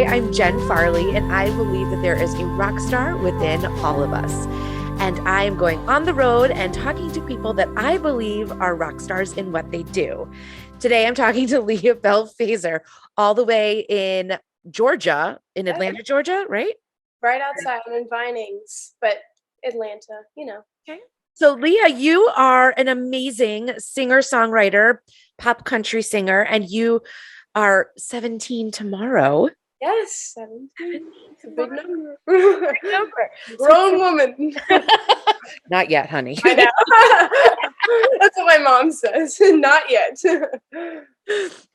Hi, I'm Jen Farley, and I believe that there is a rock star within all of us. And I am going on the road and talking to people that I believe are rock stars in what they do. Today, I'm talking to Leah Belle Faser, all the way in Georgia, in Atlanta, Georgia, right? Right outside. I'm in Vinings, but Atlanta, Okay. So, Leah, you are an amazing singer-songwriter, pop country singer, and you are 17 tomorrow. Yes, 17. 17 It's a big tomorrow. number. Number. So, Grown woman. not yet, honey. I know. That's what my mom says. Not yet.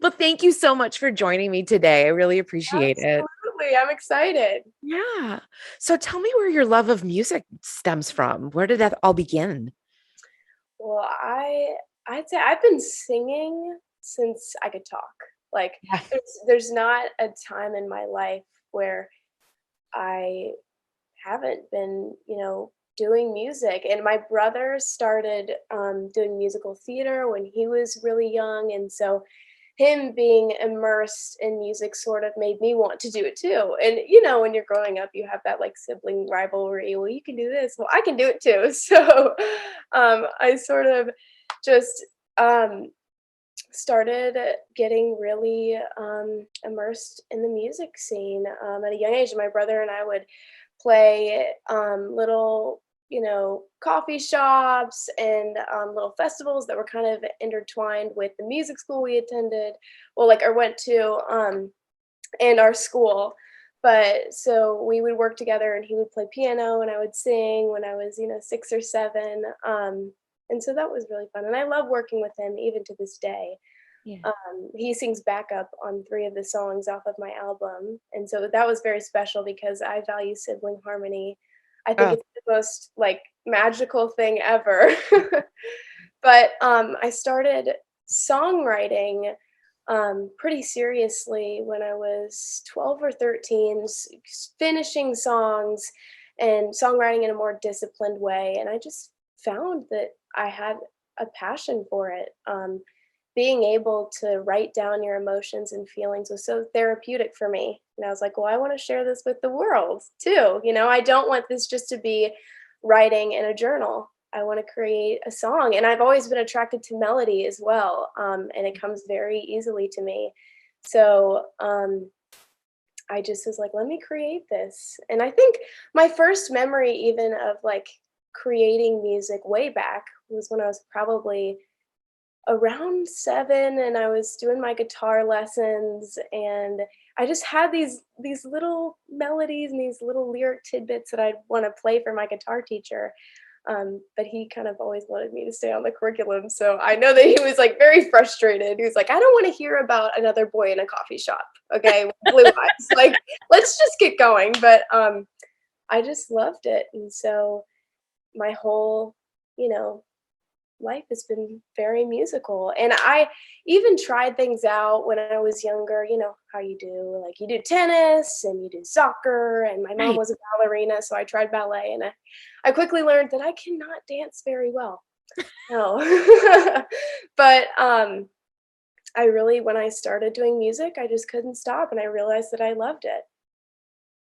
Well, thank you so much for joining me today. I really appreciate it. Absolutely. I'm excited. Yeah. So tell me where your love of music stems from. Where did that all begin? Well, I'd say I've been singing since I could talk. Like Yeah. there's not a time in my life where I haven't been, doing music. And my brother started doing musical theater when he was really young. And so him being immersed in music sort of made me want to do it too. And, when you're growing up, you have that like sibling rivalry. Well, you can do this. Well, I can do it too. So I sort of just started getting really immersed in the music scene at a young age. My brother and I would play little, coffee shops and little festivals that were kind of intertwined with the music school we attended, well, like, or went to, and our school. But so we would work together and he would play piano and I would sing when I was, 6 or 7. And so that was really fun. And I love working with him even to this day. Yeah. He sings backup on 3 of the songs off of my album, and so that was very special because I value sibling harmony. I think Oh, it's the most, like, magical thing ever. But, I started songwriting, pretty seriously when I was 12 or 13, finishing songs and songwriting in a more disciplined way, and I just found that I had a passion for it. Being able to write down your emotions and feelings was so therapeutic for me. And I was like, well, I want to share this with the world too. I don't want this just to be writing in a journal. I want to create a song. And I've always been attracted to melody as well. And it comes very easily to me. So I just was like, let me create this. And I think my first memory, even of like creating music way back, was when I was probably around 7 and I was doing my guitar lessons and I just had these little melodies and these little lyric tidbits that I'd want to play for my guitar teacher. But he kind of always wanted me to stay on the curriculum. So I know that he was like very frustrated. He was like, I don't want to hear about another boy in a coffee shop. Okay, with blue eyes. Like, let's just get going. But I just loved it. And so my whole, you know, life has been very musical. And I even tried things out when I was younger, how you do, like you do tennis and you do soccer. And my mom right. was a ballerina, so I tried ballet. And I quickly learned that I cannot dance very well. No. But I really, when I started doing music, I just couldn't stop. And I realized that I loved it.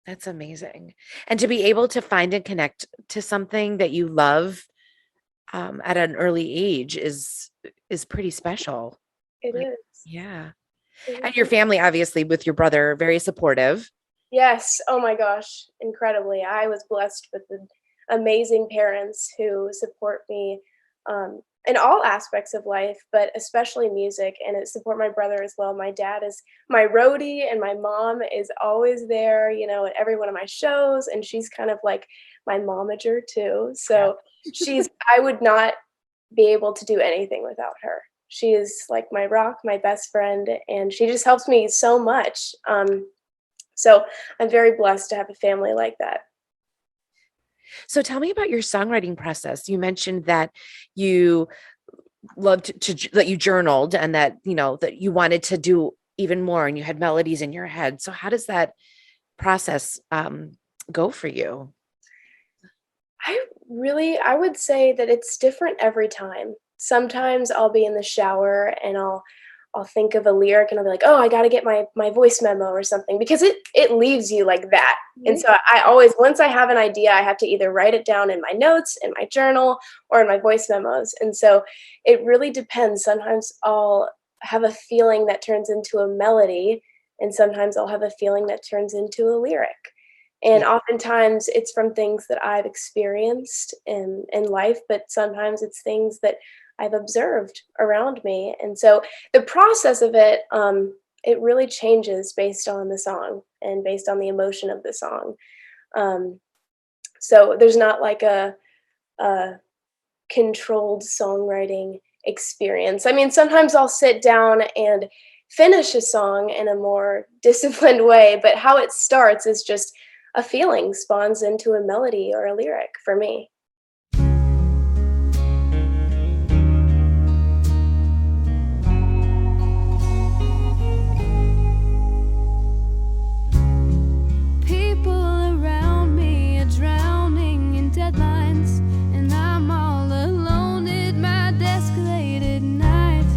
That's amazing. And to be able to find and connect to something that you love at an early age is pretty special. It Like, is. yeah. It And your is. family, obviously, with your brother, very supportive. Yes. Oh my gosh. Incredibly. I was blessed with the amazing parents who support me in all aspects of life, but especially music, and it support my brother as well. My dad is my roadie, and my mom is always there, at every one of my shows, and she's kind of like my momager too. Yeah. So I would not be able to do anything without her. She is like my rock, my best friend, and she just helps me so much. So I'm very blessed to have a family like that. So tell me about your songwriting process. You mentioned that you loved that you journaled and that, that you wanted to do even more and you had melodies in your head. So how does that process go for you? I would say that it's different every time. Sometimes I'll be in the shower and I'll I'll think of a lyric and I'll be like, oh, I got to get my voice memo or something, because it leaves you like that. And so I always, once I have an idea, I have to either write it down in my notes, in my journal, or in my voice memos. And so it really depends. Sometimes I'll have a feeling that turns into a melody, and sometimes I'll have a feeling that turns into a lyric. And Yeah. oftentimes it's from things that I've experienced in life, but sometimes it's things that I've observed around me. And so the process of it, it really changes based on the song and based on the emotion of the song. Um, so there's not like a controlled songwriting experience. I mean, sometimes I'll sit down and finish a song in a more disciplined way, but how it starts is just a feeling spawns into a melody or a lyric for me. People around me are drowning in deadlines, and I'm all alone at my desk late at night.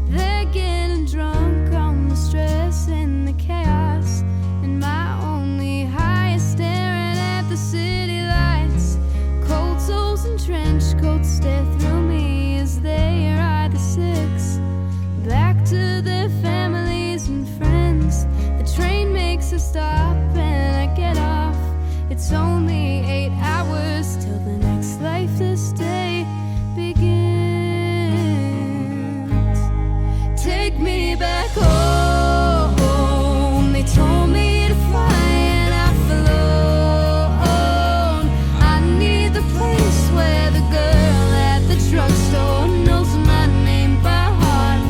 They're getting drunk on the stress and the chaos, and my only high is staring at the city lights. Cold souls and trench coats stare through me as they ride the six back to their families and friends. The train makes a stop and I get off. It's only 8 hours till the next lifeless day begins. Take me back home. They told me to fly and I flown. I need the place where the girl at the drugstore knows my name by heart,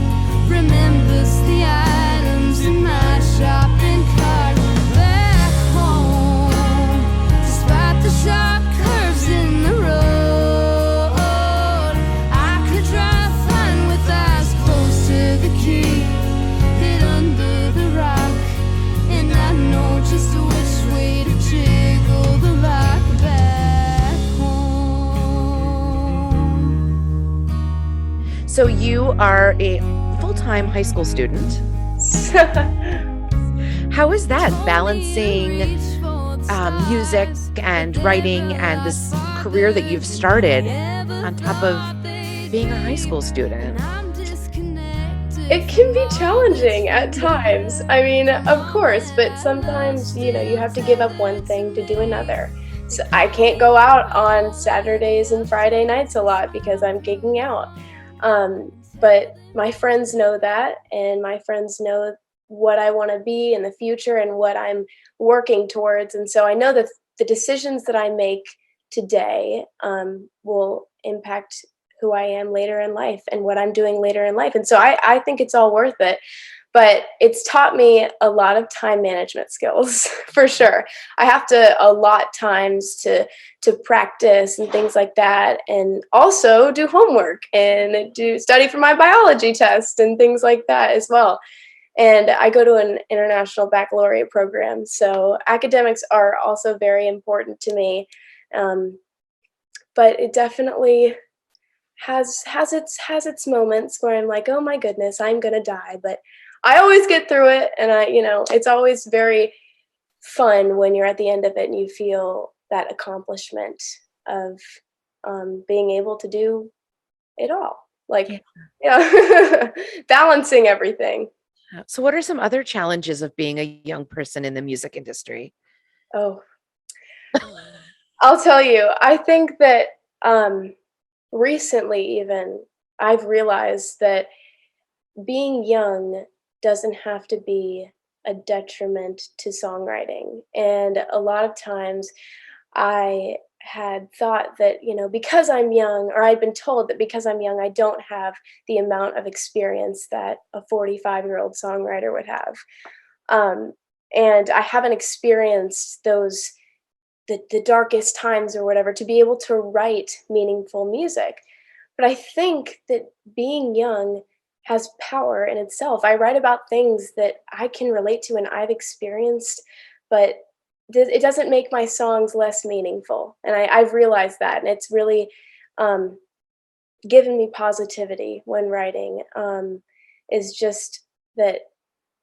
remembers the items in my shopping cart. Back home, despite the sharp curves in the road, I could drive fine with eyes close to the key, hid under the rock, and I know just which way to jiggle the lock. Back home. So you are a full-time high school student. How is that balancing music and writing and this career that you've started on top of being a high school student? It can be challenging at times. I mean, of course, but sometimes, you have to give up one thing to do another. So I can't go out on Saturdays and Friday nights a lot because I'm gigging out. But my friends know that, and my friends know what I want to be in the future and what I'm working towards. And so I know that the decisions that I make today will impact who I am later in life and what I'm doing later in life. And so I think it's all worth it. But it's taught me a lot of time management skills, for sure. I have to allot times to practice and things like that, and also do homework and do study for my biology test and things like that as well. And I go to an international baccalaureate program, so academics are also very important to me. But it definitely has its moments where I'm like, oh my goodness, I'm gonna die. But I always get through it, and it's always very fun when you're at the end of it and you feel that accomplishment of being able to do it all. Like, yeah, balancing everything. So what are some other challenges of being a young person in the music industry? Oh, I'll tell you, I think that recently even I've realized that being young doesn't have to be a detriment to songwriting. And a lot of times I had thought that, because I'm young, or I'd been told that because I'm young, I don't have the amount of experience that a 45-year-old songwriter would have. And I haven't experienced the darkest times or whatever to be able to write meaningful music. But I think that being young has power in itself. I write about things that I can relate to and I've experienced, but it doesn't make my songs less meaningful. And I've realized that, and it's really given me positivity when writing. is just that,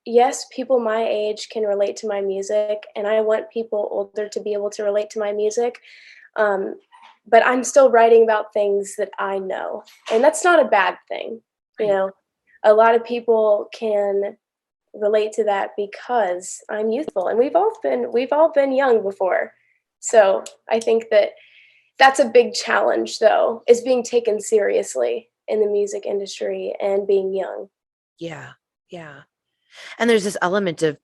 yes, people my age can relate to my music, and I want people older to be able to relate to my music. Um, but I'm still writing about things that I know, and that's not a bad thing. You Right. know, a lot of people can relate to that because I'm youthful, and we've all been young before. So I think that that's a big challenge, though, is being taken seriously in the music industry and being young. Yeah. Yeah. And there's this element of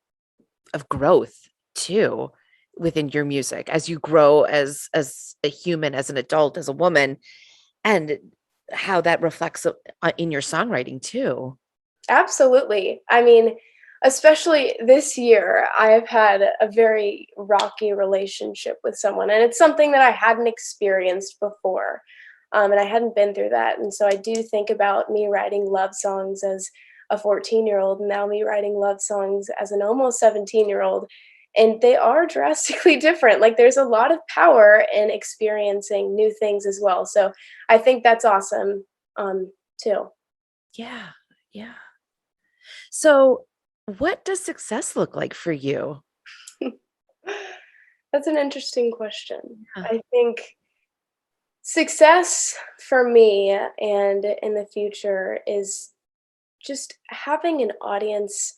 growth too within your music as you grow as a human, as an adult, as a woman, and how that reflects in your songwriting too. Absolutely. I mean, especially this year, I have had a very rocky relationship with someone, and it's something that I hadn't experienced before. And I hadn't been through that. And so I do think about me writing love songs as a 14-year-old, and now me writing love songs as an almost 17-year-old. And they are drastically different. Like, there's a lot of power in experiencing new things as well. So I think that's awesome, too. Yeah. Yeah. So, what does success look like for you? That's an interesting question. Yeah. I think success for me and in the future is just having an audience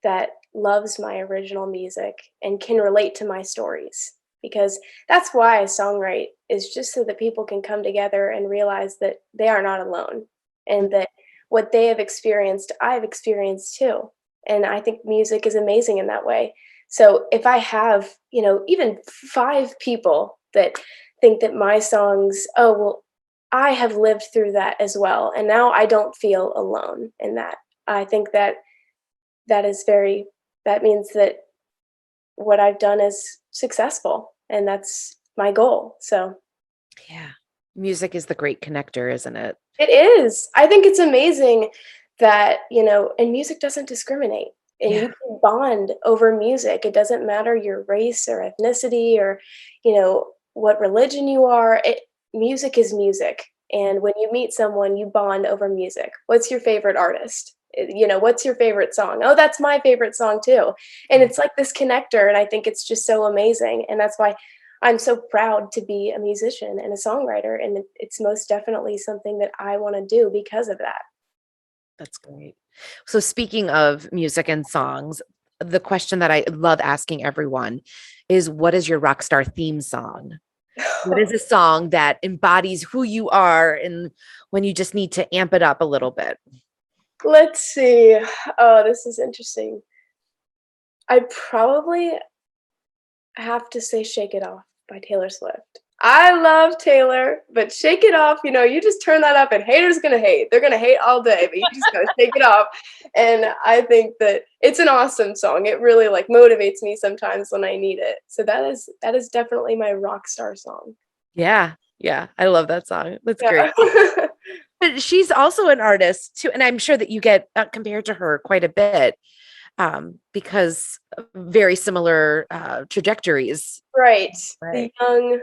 that loves my original music and can relate to my stories. Because that's why I songwrite, is just so that people can come together and realize that they are not alone, and that what they have experienced, I've experienced too. And I think music is amazing in that way. So if I have, even 5 people that think that my songs, oh, well, I have lived through that as well. And now I don't feel alone in that. I think that that is very, that means that what I've done is successful, and that's my goal. So Yeah. Music is the great connector, isn't it? it is. I think it's amazing that, and music doesn't discriminate, and you Yeah. can bond over music. It doesn't matter your race or ethnicity or, what religion you are. Music is music. And when you meet someone, you bond over music. What's your favorite artist? What's your favorite song? Oh, that's my favorite song too. And it's like this connector. And I think it's just so amazing. And that's why I'm so proud to be a musician and a songwriter. And it's most definitely something that I want to do because of that. That's great. So, speaking of music and songs, the question that I love asking everyone is, what is your rock star theme song? What is a song that embodies who you are and when you just need to amp it up a little bit? Let's see. Oh, this is interesting. I probably have to say Shake It Off by Taylor Swift. I love Taylor, but Shake It Off, you just turn that up and haters gonna hate. They're gonna hate all day, but you just gotta shake it off. And I think that it's an awesome song. It really motivates me sometimes when I need it. So that is definitely my rock star song. Yeah. Yeah. I love that song. That's great. Yeah. But she's also an artist too. And I'm sure that you get compared to her quite a bit because of very similar trajectories. Right. The Right. young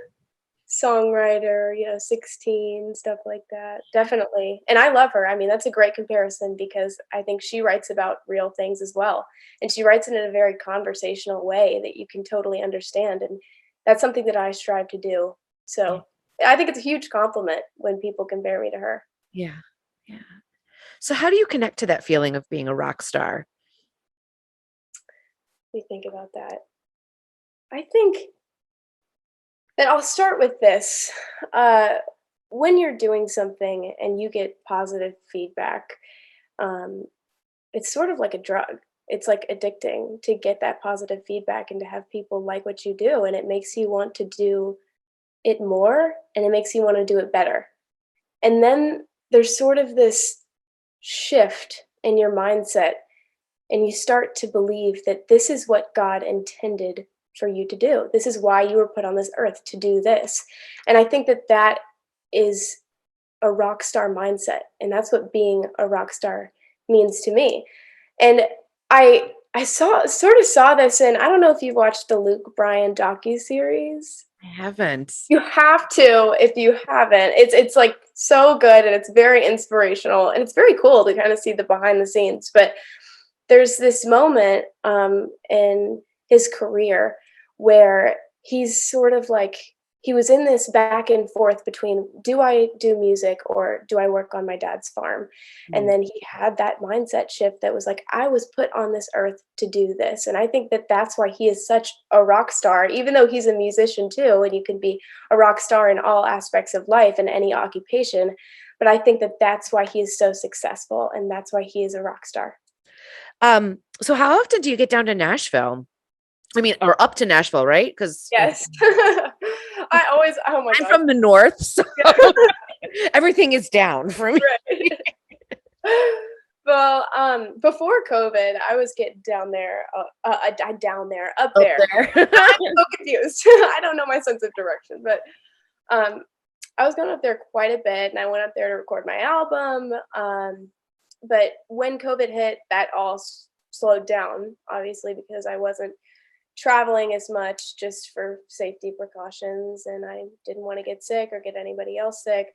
songwriter, 16, stuff like that. Definitely. And I love her. I mean, that's a great comparison because I think she writes about real things as well. And she writes it in a very conversational way that you can totally understand. And that's something that I strive to do. Yeah. So I think it's a huge compliment when people compare me to her. Yeah. Yeah. So, how do you connect to that feeling of being a rock star? We think about that. I think that I'll start with this. Uh, when you're doing something and you get positive feedback, um, it's sort of like a drug. It's like addicting to get that positive feedback and to have people like what you do. And it makes you want to do it more, and it makes you want to do it better. And then there's sort of this shift in your mindset, and you start to believe that this is what God intended for you to do. This is why you were put on this earth, to do this. And I think that that is a rock star mindset, and that's what being a rock star means to me. And I saw this, and I don't know if you watched the Luke Bryan docu series. I haven't. You have to if you haven't. It's like so good, and it's very inspirational, and it's very cool to kind of see the behind the scenes. But there's this moment in his career where he's sort of like, he was in this back and forth between, do I do music or do I work on my dad's farm? And then he had that mindset shift that was like, I was put on this earth to do this. And I think that that's why he is such a rock star, even though he's a musician too, and you can be a rock star in all aspects of life and any occupation. But I think that that's why he is so successful, and that's why he is a rock star. So how often do you get down to Nashville? I mean, or up to Nashville, right? Because Yes. I always, oh my I'm God. from the north, so everything is down for me. Right. Well, before COVID, I was getting down there, up there. I'm so confused. I don't know my sense of direction, but I was going up there quite a bit, and I went up there to record my album. But when COVID hit, that all slowed down, obviously, because I wasn't traveling as much just for safety precautions, and I didn't want to get sick or get anybody else sick.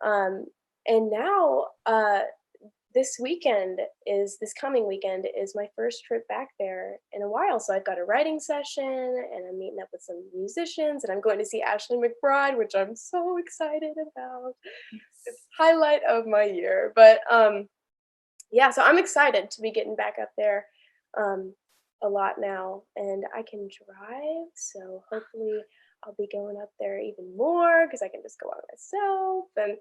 And now this coming weekend is my first trip back there in a while. So I've got a writing session, and I'm meeting up with some musicians, and I'm going to see Ashley McBride, which I'm so excited about. It's the highlight of my year. But yeah, so I'm excited to be getting back up there a lot now, and I can drive, so hopefully I'll be going up there even more because I can just go out myself. And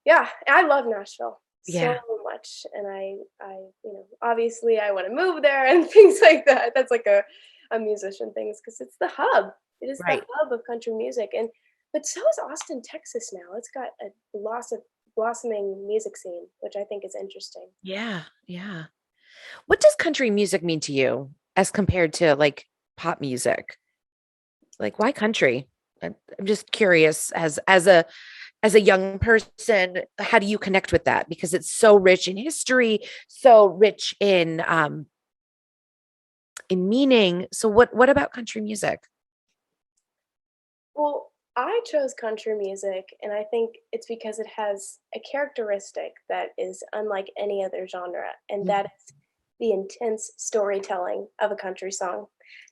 yeah, I love Nashville so much, and I obviously I want to move there and things like that. That's like a musician thing, because it's the hub. It is the hub of country music, but so is Austin, Texas now. It's got a blossoming music scene, which I think is interesting. Yeah. What does country music mean to you as compared to like pop music? Like, why country? I'm just curious as a young person, how do you connect with that? Because it's so rich in history, so rich in meaning. So what about country music? Well, I chose country music, and I think it's because it has a characteristic that is unlike any other genre, and that is the intense storytelling of a country song.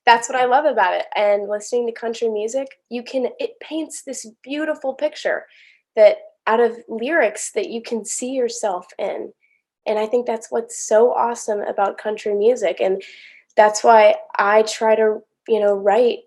That's what I love about it. And listening to country music, it paints this beautiful picture that out of lyrics that you can see yourself in. And I think that's what's so awesome about country music. And that's why I try to, write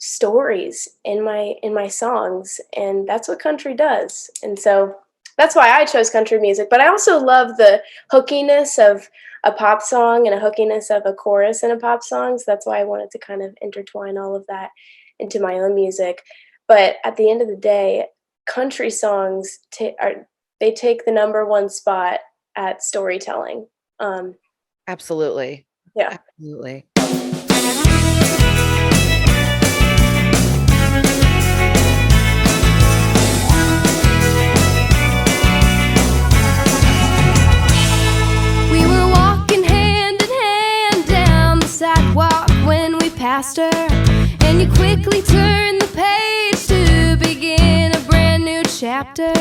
stories in my songs, and that's what country does. And so that's why I chose country music. But I also love the hookiness of a pop song and a hookiness of a chorus in a pop song. So that's why I wanted to kind of intertwine all of that into my own music. But at the end of the day, country songs they take the number one spot at storytelling. Absolutely. Yeah. Absolutely. We were walking hand in hand down the sidewalk when we passed her, and you quickly turned the page to begin a brand new chapter.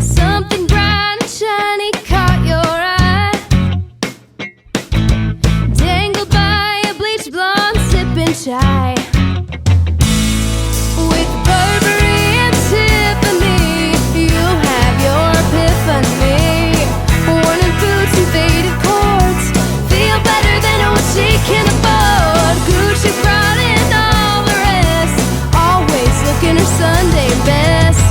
Something bright and shiny caught your eye, dangled by a bleached blonde sipping chai. With Burberry and Tiffany, you'll have your epiphany. Worn in boots and faded cords, feel better than what she can afford. Gucci, Prada, and all the rest, always looking her Sunday best.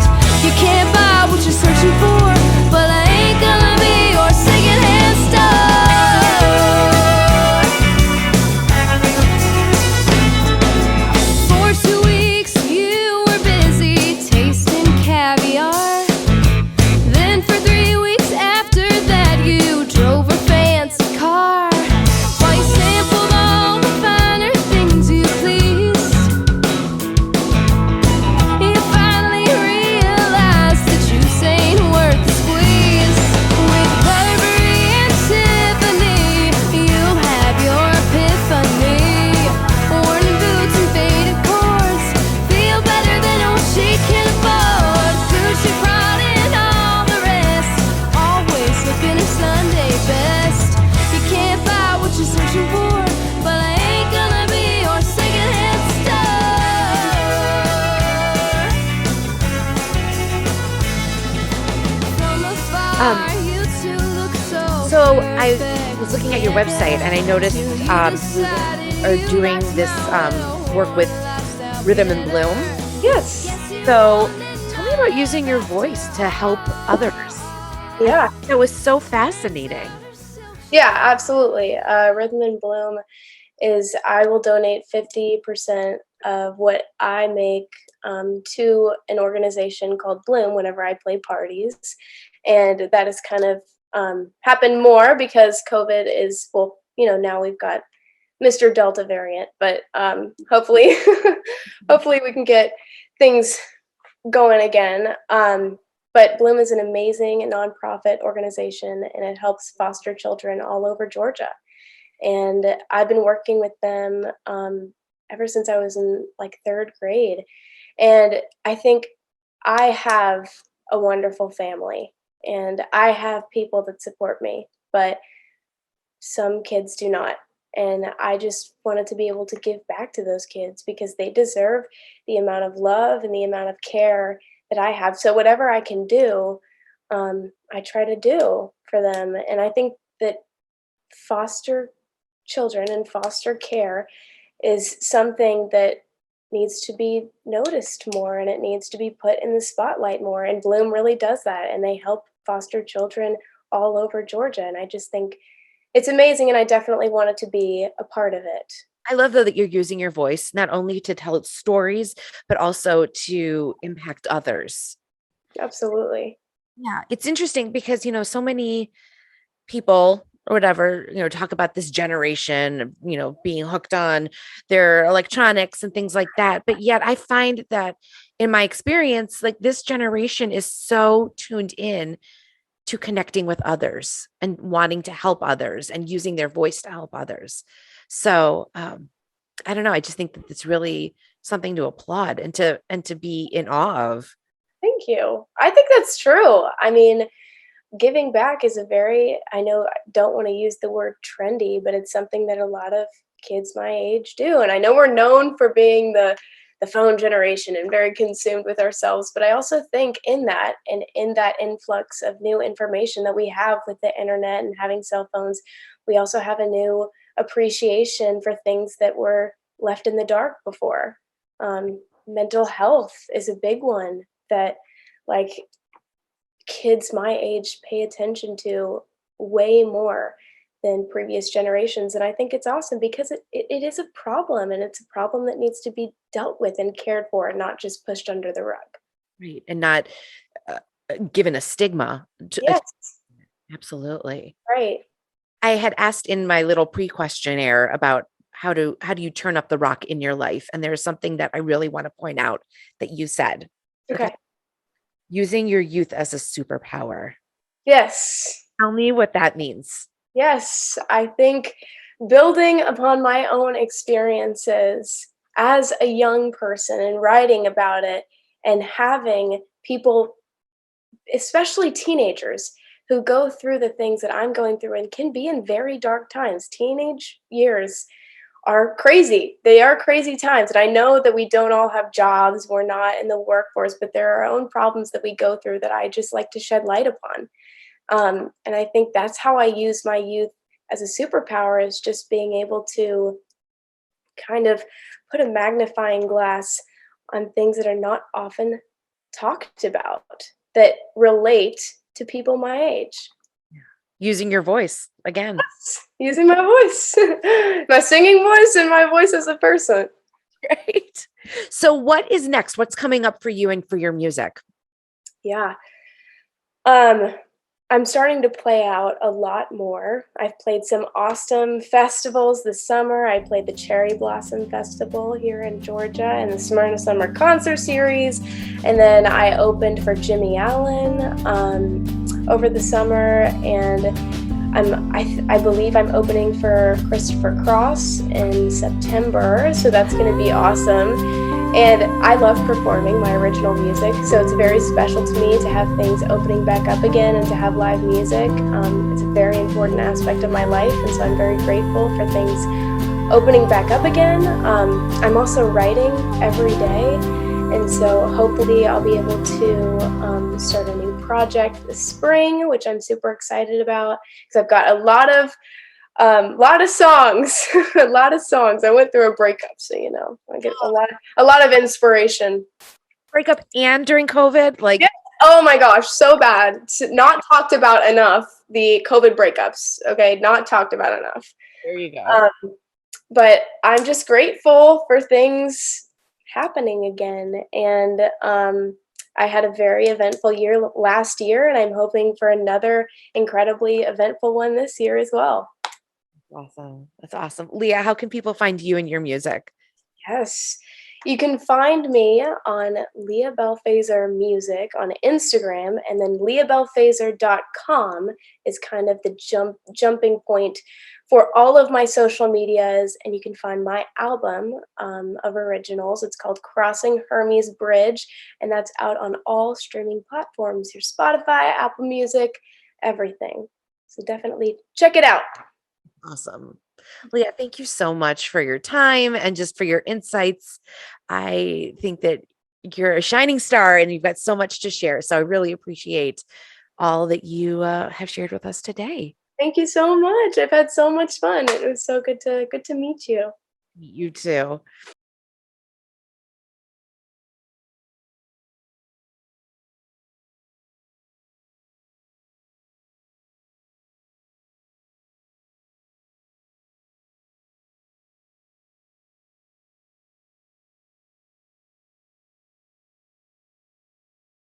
You can't buy what you're searching for, but I ain't gonna be your secondhand store. For 2 weeks you were busy tasting caviar. Then for 3 weeks after that you drove a fancy car. While you sampled all the finer things you pleased, you finally Um, so I was looking at your website and I noticed you are doing this work with Rhythm and Bloom. Yes. So tell me about using your voice to help others. Yeah. That was so fascinating. Yeah, absolutely. Rhythm and Bloom is I will donate 50% of what I make to an organization called Bloom whenever I play parties. And that has kind of happened more because COVID is, well, now we've got Mr. Delta variant, but hopefully, hopefully we can get things going again. But Bloom is an amazing nonprofit organization, and it helps foster children all over Georgia. And I've been working with them ever since I was in like third grade. And I think I have a wonderful family, and I have people that support me, but some kids do not. And I just wanted to be able to give back to those kids because they deserve the amount of love and the amount of care that I have. So whatever I can do, I try to do for them. And I think that foster children and foster care is something that needs to be noticed more, and it needs to be put in the spotlight more. And Bloom really does that. And they help foster children all over Georgia. And I just think it's amazing, and I definitely wanted to be a part of it. I love though that you're using your voice not only to tell stories, but also to impact others. Absolutely. Yeah, it's interesting because, so many people or whatever, talk about this generation, being hooked on their electronics and things like that. But yet I find that in my experience, like this generation is so tuned in to connecting with others and wanting to help others and using their voice to help others. So I don't know. I just think that it's really something to applaud and to be in awe of. Thank you. I think that's true. I mean, giving back is I know I don't want to use the word trendy, but it's something that a lot of kids my age do. And I know we're known for being the phone generation and very consumed with ourselves. But I also think in that and in that influx of new information that we have with the internet and having cell phones, we also have a new appreciation for things that were left in the dark before. Mental health is a big one that like kids my age pay attention to way more than previous generations. And I think it's awesome because it is a problem, and it's a problem that needs to be dealt with and cared for and not just pushed under the rug. Right. And not given a stigma. Yes. Absolutely. Right. I had asked in my little pre-questionnaire about how do you turn up the rock in your life? And there's something that I really want to point out that you said. Okay. Using your youth as a superpower. Yes. Tell me what that means. Yes, I think building upon my own experiences as a young person and writing about it and having people, especially teenagers, who go through the things that I'm going through and can be in very dark times. Teenage years are crazy. They are crazy times. And I know that we don't all have jobs. We're not in the workforce, but there are our own problems that we go through that I just like to shed light upon. And I think that's how I use my youth as a superpower, is just being able to kind of put a magnifying glass on things that are not often talked about that relate to people my age. Using your voice again. Yes, using my voice, my singing voice and my voice as a person. Right. So what is next? What's coming up for you and for your music? Yeah. I'm starting to play out a lot more. I've played some awesome festivals this summer. I played the Cherry Blossom Festival here in Georgia and the Smyrna Summer Concert Series. And then I opened for Jimmy Allen over the summer. And I believe I'm opening for Christopher Cross in September. So that's going to be awesome. And I love performing my original music, so it's very special to me to have things opening back up again and to have live music. It's a very important aspect of my life, and so I'm very grateful for things opening back up again. I'm also writing every day, and so hopefully I'll be able to start a new project this spring, which I'm super excited about because I've got a lot of songs, a lot of songs. I went through a breakup, so I get a lot of inspiration. Breakup and during COVID, like. Yeah. Oh my gosh, so bad. Not talked about enough. The COVID breakups. Okay, not talked about enough. There you go. But I'm just grateful for things happening again, and I had a very eventful year last year, and I'm hoping for another incredibly eventful one this year as well. Awesome. That's awesome. Leah, how can people find you and your music? Yes. You can find me on Leah Belle Faser Music on Instagram, and then leahbellefaser.com is kind of the jumping point for all of my social medias, and you can find my album of originals. It's called Crossing Hermes Bridge, and that's out on all streaming platforms, your Spotify, Apple Music, everything. So definitely check it out. Awesome. Leah, thank you so much for your time and just for your insights. I think that you're a shining star and you've got so much to share. So I really appreciate all that you have shared with us today. Thank you so much. I've had so much fun. It was so good to meet you. You too.